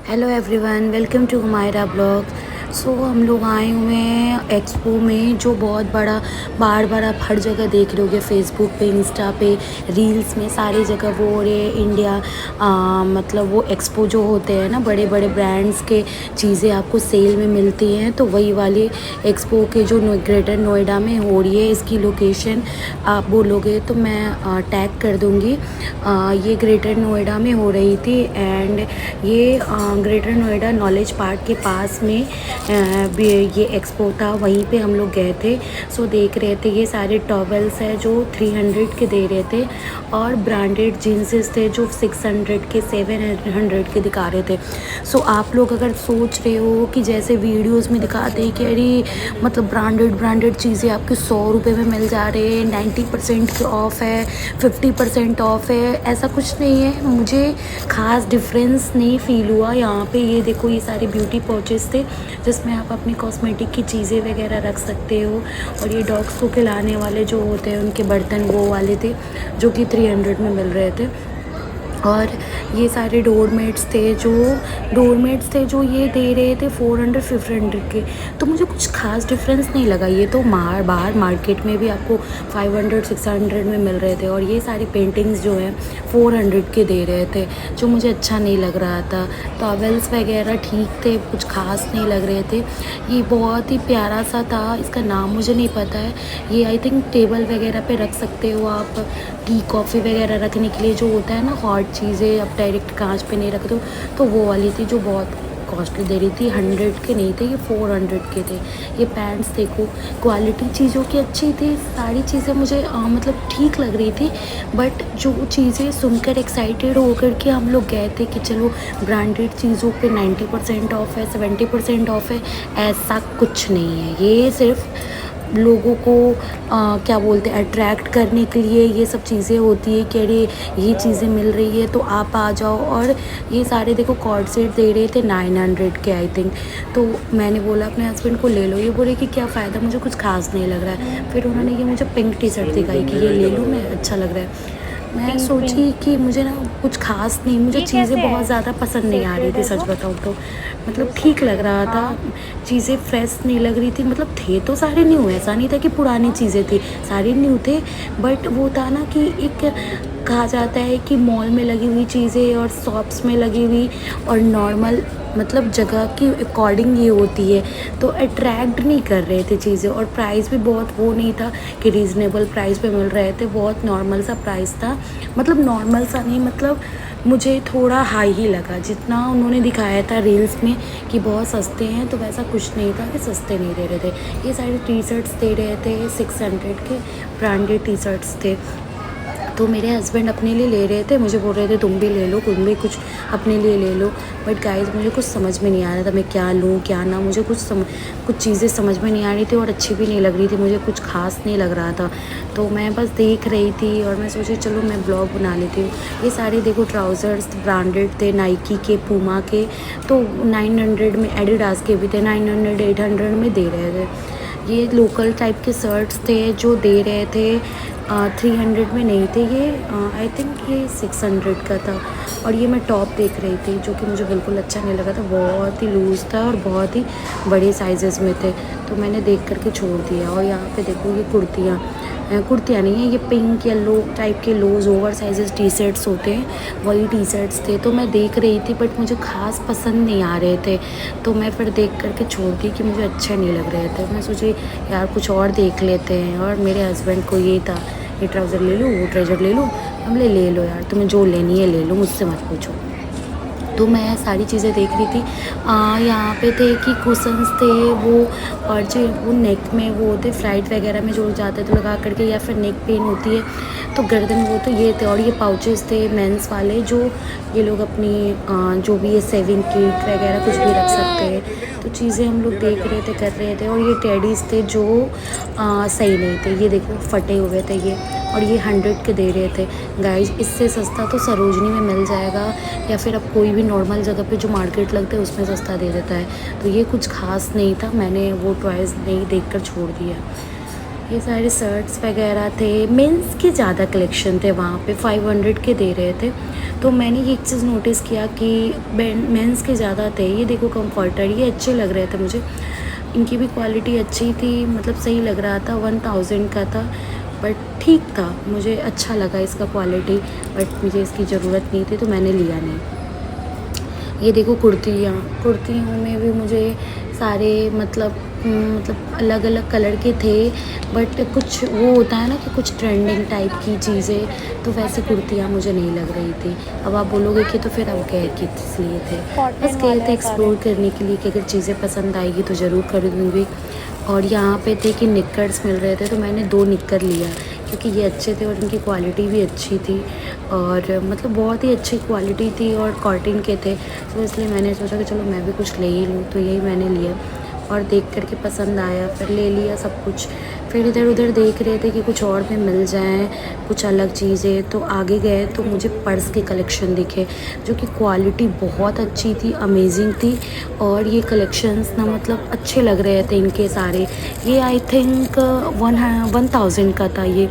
Hello everyone, welcome to Humaira blog. So हम लोग आए हुए हैं एक्सपो में, जो बहुत बड़ा बार बार आप हर जगह देख रहे होगे, फेसबुक पे, इंस्टा पे, रील्स में, सारी जगह वो हो रहे इंडिया। मतलब वो एक्सपो जो होते हैं ना, बड़े बड़े ब्रांड्स के चीज़ें आपको सेल में मिलती हैं, तो वही वाली एक्सपो के जो ग्रेटर नोएडा में हो रही है, इसकी लोकेशन आप बोलोगे तो मैं टैग कर दूँगी। ये ग्रेटर नोएडा में हो रही थी एंड ये ग्रेटर नोएडा नॉलेज पार्क के पास में ये एक्सपो था, वहीं पे हम लोग गए थे। सो देख रहे थे, ये सारे टॉवल्स है जो 300 के दे रहे थे, और ब्रांडेड जीन्सेस थे जो 600 के, 700 के दिखा रहे थे। सो आप लोग अगर सोच रहे हो कि जैसे वीडियोस में दिखाते हैं कि अरे मतलब ब्रांडेड चीज़ें आपके 100 रुपये में मिल जा रहे हैं, 90% ऑफ है, 50% ऑफ है, ऐसा कुछ नहीं है। मुझे ख़ास डिफरेंस नहीं फ़ील हुआ यहाँ पे। ये देखो, ये सारे ब्यूटी पाउचेस थे जिसमें आप अपनी कॉस्मेटिक की चीज़ें वगैरह रख सकते हो, और ये डॉग्स को खिलाने वाले जो होते हैं उनके बर्तन वो वाले थे जो कि 300 में मिल रहे थे। और ये सारे डोरमेट्स थे जो ये दे रहे थे 400 500 के। तो मुझे कुछ खास डिफरेंस नहीं लगा। ये तो बाहर मार्केट में भी आपको 500 600 में मिल रहे थे, और ये सारी पेंटिंग्स जो हैं 400 के दे रहे थे, जो मुझे अच्छा नहीं लग रहा था। टॉवेल्स वगैरह ठीक थे, कुछ खास नहीं लग रहे थे। ये बहुत ही प्यारा सा था, इसका नाम मुझे नहीं पता है। ये आई थिंक टेबल वगैरह पे रख सकते हो आप, टी कॉफ़ी वगैरह रखने के लिए, जो होता है ना हॉट चीज़ें आप डायरेक्ट कांच पे नहीं रखते हो। तो वो वाली थी जो बहुत कॉस्टली दे रही थी, 100 के नहीं थे, ये 400 के थे। ये पैंट्स देखो, क्वालिटी चीज़ों की अच्छी थी, सारी चीज़ें मुझे मतलब ठीक लग रही थी। बट जो चीज़ें सुनकर एक्साइटेड होकर के हम लोग गए थे कि चलो ब्रांडेड चीज़ों पे 90% ऑफ है, 70% ऑफ है, ऐसा कुछ नहीं है। ये सिर्फ लोगों को क्या बोलते हैं, अट्रैक्ट करने के लिए ये सब चीज़ें होती है कि अरे ये चीज़ें मिल रही है तो आप आ जाओ। और ये सारे देखो कॉर्ड सेट दे रहे थे 900 के आई थिंक। तो मैंने बोला अपने हस्बैंड को ले लो, ये बोले कि क्या फ़ायदा, मुझे कुछ खास नहीं लग रहा है। फिर उन्होंने ये मुझे पिंक टी शर्ट दिखाई कि ये ले लो, मैं अच्छा लग रहा है। मैं सोची कि मुझे ना कुछ खास नहीं, मुझे चीज़ें बहुत ज़्यादा पसंद नहीं आ रही थी, सच बताऊँ तो। मतलब ठीक लग रहा था, चीज़ें फ्रेश नहीं लग रही थी। मतलब थे तो सारे न्यू, ऐसा नहीं था कि पुरानी चीज़ें थी, सारे न्यू थे। बट वो था ना कि एक कहा जाता है कि मॉल में लगी हुई चीज़ें और शॉप्स में लगी हुई और नॉर्मल मतलब जगह के अकॉर्डिंग ये होती है, तो अट्रैक्ट नहीं कर रहे थे चीज़ें। और प्राइस भी बहुत वो नहीं था कि रीज़नेबल प्राइस पे मिल रहे थे, बहुत नॉर्मल सा प्राइस था। मतलब नॉर्मल सा नहीं, मतलब मुझे थोड़ा हाई ही लगा। जितना उन्होंने दिखाया था रील्स में कि बहुत सस्ते हैं, तो वैसा कुछ नहीं था कि सस्ते नहीं दे रहे थे। ये सारे टी शर्ट्स दे रहे थे 600 के, ब्रांडेड टी शर्ट्स थे। तो मेरे हस्बैंड अपने लिए ले रहे थे, मुझे बोल रहे थे तुम भी ले लो, तुम भी कुछ अपने लिए ले लो। बट गाइस, मुझे कुछ समझ में नहीं आ रहा था मैं क्या लूँ क्या ना। मुझे कुछ चीज़ें समझ में नहीं आ रही थी और अच्छी भी नहीं लग रही थी, मुझे कुछ खास नहीं लग रहा था। तो मैं बस देख रही थी और मैं सोची चलो मैं ब्लॉग बना लेती हूँ। ये सारे देखो ट्राउज़र्स ब्रांडेड थे, नाइकी के, पूमा के। तो 900 में, एडिडास के भी थे, 900 800 में दे रहे थे। ये लोकल टाइप के शर्ट्स थे जो दे रहे थे 300 में नहीं थे। ये आई थिंक ये 600 का था। और ये मैं टॉप देख रही थी जो कि मुझे बिल्कुल अच्छा नहीं लगा था, बहुत ही लूज़ था और बहुत ही बड़े साइजेस में थे, तो मैंने देख करके छोड़ दिया। और यहाँ पे देखो ये कुर्तियाँ नहीं है, ये पिंक येलो टाइप के loose over sizes T shirts होते हैं, वही टी शर्ट्स थे। तो मैं देख रही थी बट मुझे खास पसंद नहीं आ रहे थे, तो मैं फिर देख करके छोड़ दी कि मुझे अच्छे नहीं लग रहे थे। मैं सोची यार कुछ और देख लेते हैं। और मेरे हस्बैंड को ये था, ये ट्राउज़र ले लूँ, वो ट्राउज़र ले लूँ। हमने ले लो यार, तुम्हें जो लेनी है ले लो, मुझसे मत पूछो। तो मैं सारी चीज़ें देख रही थी। यहाँ पे थे कि कुशन्स थे वो, और जो वो नेक में वो होते फ्लाइट वगैरह में जो जाते थे लगा करके, या फिर नेक पेन होती है तो गर्दन, वो तो ये थे। और ये पाउचेस थे मेंस वाले, जो ये लोग अपनी जो भी ये सेविंग किट वगैरह कुछ भी रख सकते हैं। तो चीज़ें हम लोग देख रहे थे, कर रहे थे। और ये टेडीज़ थे जो सही नहीं थे, ये देखो फटे हुए थे ये, और ये 100 के दे रहे थे। गाइस, इससे सस्ता तो सरोजनी में मिल जाएगा, या फिर अब कोई भी नॉर्मल जगह पे जो मार्केट लगता है उसमें सस्ता दे देता है। तो ये कुछ खास नहीं था, मैंने वो टॉयज़ नहीं देखकर छोड़ दिया। ये सारे शर्ट्स वगैरह थे, मेंस के ज़्यादा कलेक्शन थे वहाँ पे, 500 के दे रहे थे। तो मैंने ये एक चीज़ नोटिस किया कि मेंस के ज़्यादा थे। ये देखो कंफर्टर, ये अच्छे लग रहे थे मुझे, इनकी भी क्वालिटी अच्छी थी, मतलब सही लग रहा था। 1000 का था बट ठीक था, मुझे अच्छा लगा इसका क्वालिटी, बट मुझे इसकी ज़रूरत नहीं थी तो मैंने लिया नहीं। ये देखो कुर्तियों में भी मुझे सारे मतलब अलग अलग कलर के थे, बट कुछ वो होता है ना कि कुछ ट्रेंडिंग टाइप की चीज़ें, तो वैसे कुर्तियाँ मुझे नहीं लग रही थी। अब आप बोलोगे कि तो फिर अब गए किस लिए थे, बस गए थे एक्सप्लोर करने के लिए कि अगर चीज़ें पसंद आएगी तो ज़रूर खरीदूँगी। और यहाँ पे थे कि निक्कर्स मिल रहे थे, तो मैंने 2 निक्कर लिया क्योंकि ये अच्छे थे और इनकी क्वालिटी भी अच्छी थी, और मतलब बहुत ही अच्छी क्वालिटी थी और कॉटन के थे, तो इसलिए मैंने सोचा कि चलो मैं भी कुछ ले ही लूँ, तो यही मैंने लिया और देख कर के पसंद आया, फिर ले लिया सब कुछ। फिर इधर उधर देख रहे थे कि कुछ और भी मिल जाए, कुछ अलग चीज़ें, तो आगे गए तो मुझे पर्स के कलेक्शन दिखे जो कि क्वालिटी बहुत अच्छी थी, अमेजिंग थी। और ये कलेक्शंस ना मतलब अच्छे लग रहे थे इनके सारे। ये आई थिंक 1000 का था ये,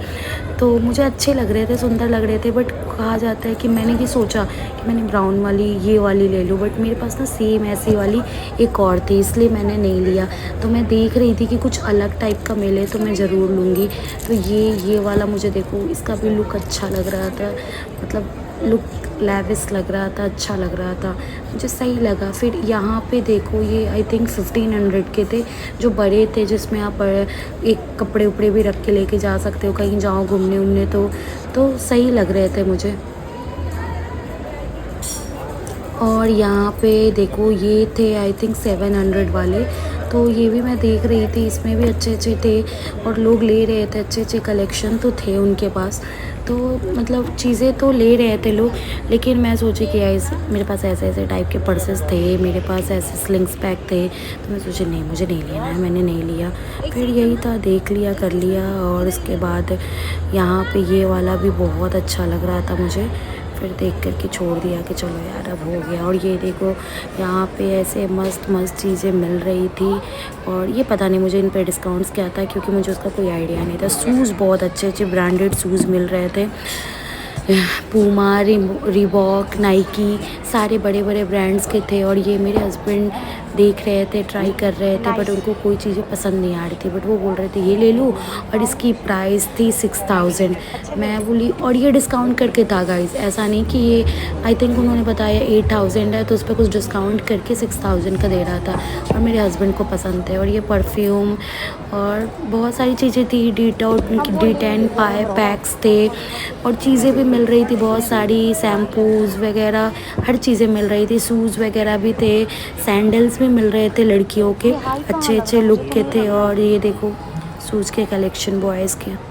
तो मुझे अच्छे लग रहे थे, सुंदर लग रहे थे। बट कहा जाता है कि मैंने ये सोचा कि मैंने ब्राउन वाली ये वाली ले लूँ, बट मेरे पास ना सेम ऐसी वाली एक और थी, इसलिए मैंने नहीं लिया। तो मैं देख रही थी कि कुछ अलग टाइप का मिले तो मैं ज़रूर लूँगी। तो ये वाला मुझे देखो, इसका भी लुक अच्छा लग रहा था, मतलब लुक लैविश लग रहा था, अच्छा लग रहा था, मुझे सही लगा। फिर यहाँ पे देखो, ये आई थिंक 1500 के थे, जो बड़े थे, जिसमें आप एक कपड़े उपड़े भी रख के लेके जा सकते हो कहीं जाओ घूमने उमने, तो सही लग रहे थे मुझे। और यहाँ पे देखो ये थे आई थिंक 700 वाले, तो ये भी मैं देख रही थी, इसमें भी अच्छे अच्छे थे और लोग ले रहे थे, अच्छे अच्छे कलेक्शन तो थे उनके पास। तो मतलब चीज़ें तो ले रहे थे लोग, लेकिन मैं सोची कि ऐसे मेरे पास ऐसे ऐसे टाइप के पर्सेस थे, मेरे पास ऐसे स्लिंग्स पैक थे, तो मैं सोची नहीं, मुझे नहीं लेना है, मैंने नहीं लिया। फिर यही था, देख लिया कर लिया। और इसके बाद यहाँ पे ये वाला भी बहुत अच्छा लग रहा था मुझे, फिर देख कर के छोड़ दिया कि चलो यार अब हो गया। और ये देखो यहाँ पे ऐसे मस्त मस्त चीज़ें मिल रही थी, और ये पता नहीं मुझे इन पे डिस्काउंट्स क्या था, क्योंकि मुझे उसका कोई आइडिया नहीं था। शूज़ बहुत अच्छे अच्छे ब्रांडेड शूज़ मिल रहे थे, पूमा, रिबॉक, नाइकी, सारे बड़े बड़े ब्रांड्स के थे। और ये मेरे हस्बैंड देख रहे थे, ट्राई कर रहे थे, बट उनको कोई चीज़ें पसंद नहीं आ रही थी, बट वो बोल रहे थे ये ले लूँ, और इसकी प्राइस थी 6000। मैं बोली, और ये डिस्काउंट करके था गाइस, ऐसा नहीं कि ये आई थिंक उन्होंने बताया 8000 है, तो उस पर कुछ डिस्काउंट करके 6000 का दे रहा था, और मेरे हस्बैंड को पसंद थे। और ये परफ्यूम और बहुत सारी चीज़ें थी, D10 पैक्स थे, और चीज़ें भी मिल रही थी बहुत सारी, शैम्पूज़ वगैरह हर चीज़ें मिल रही थी, शूज़ वगैरह भी थे, सैंडल्स भी मिल रहे थे लड़कियों के, अच्छे अच्छे लुक के थे। और ये देखो शूज़ के कलेक्शन बॉयज़ के,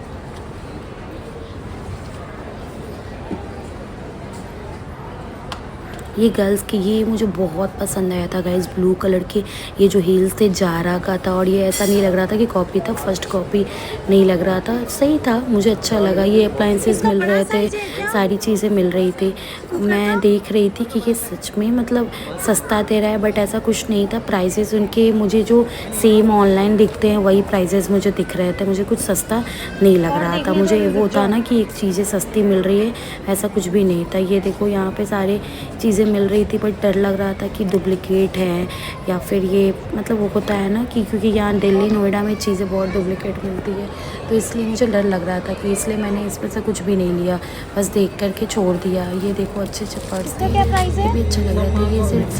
ये गर्ल्स की, ये मुझे बहुत पसंद आया था गाइस, ब्लू कलर के ये जो हील्स थे, जारा का था, और ये ऐसा नहीं लग रहा था कि कॉपी था, फर्स्ट कॉपी नहीं लग रहा था, सही था, मुझे अच्छा लगा। ये अप्लाइंसेस मिल रहे थे, सारी चीज़ें मिल रही थी। मैं देख रही थी कि ये सच में मतलब सस्ता दे रहा है, बट ऐसा कुछ नहीं था। प्राइजेस उनके मुझे जो सेम ऑनलाइन दिखते हैं वही प्राइजेस मुझे दिख रहे थे, मुझे कुछ सस्ता नहीं लग रहा था। मुझे वो होता ना कि एक चीज़ें सस्ती मिल रही है, ऐसा कुछ भी नहीं था। ये देखो यहाँ पे सारे चीज़ें मिल रही थी, बट डर लग रहा था कि डुप्लिकेट है, या फिर ये मतलब वो होता है ना कि क्योंकि यहाँ दिल्ली नोएडा में चीज़ें बहुत डुप्लिकेट मिलती है, तो इसलिए मुझे डर लग रहा था, कि इसलिए मैंने इसमें से कुछ भी नहीं लिया, बस देख कर के छोड़ दिया। ये देखो अच्छे अच्छे पर्स थे, ये भी अच्छे लग रहे थे, ये सिर्फ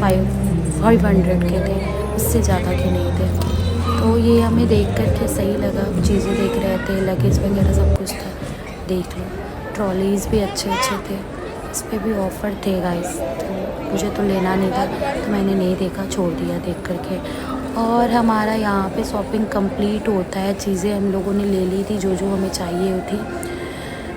500 के थे, उससे ज़्यादा के नहीं थे। तो ये हमें देख कर के सही लगा, चीज़ें देख रहे थे, लगेज वगैरह सब कुछ था, देख लो। ट्रॉलीज़ भी अच्छे अच्छे थे, इस पर भी ऑफ़र थे गाइस, तो मुझे तो लेना नहीं था, तो मैंने नहीं देखा, छोड़ दिया देख करके। और हमारा यहाँ पे शॉपिंग कंप्लीट होता है, चीज़ें हम लोगों ने ले ली थी जो जो हमें चाहिए थी।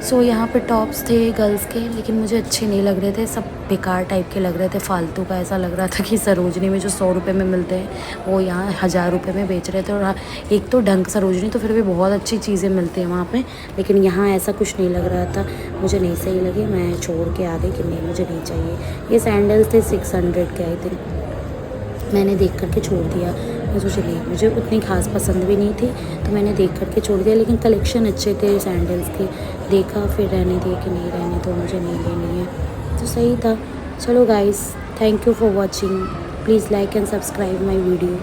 सो यहाँ पे टॉप्स थे गर्ल्स के, लेकिन मुझे अच्छे नहीं लग रहे थे, सब बेकार टाइप के लग रहे थे, फालतू का। ऐसा लग रहा था कि सरोजनी में जो 100 रुपये में मिलते हैं वो यहाँ 1000 रुपये में बेच रहे थे। और हाँ, एक तो ढंग सरोजनी तो फिर भी बहुत अच्छी चीज़ें मिलती हैं वहाँ पे, लेकिन यहाँ ऐसा कुछ नहीं लग रहा था, मुझे नहीं सही लगे, मैं छोड़ के आ गई कि नहीं मुझे नहीं चाहिए। ये सैंडल्स थे 600 के, आई थिंक मैंने देख करके छोड़ दिया। मैं सोची नहीं, मुझे उतनी खास पसंद भी नहीं थी तो मैंने देख कर के छोड़ दिया, लेकिन कलेक्शन अच्छे थे सैंडल्स के, देखा फिर रहने दिए कि नहीं रहने तो मुझे नहीं लेनी है, तो सही था। चलो guys, thank you for watching, please like and subscribe my video.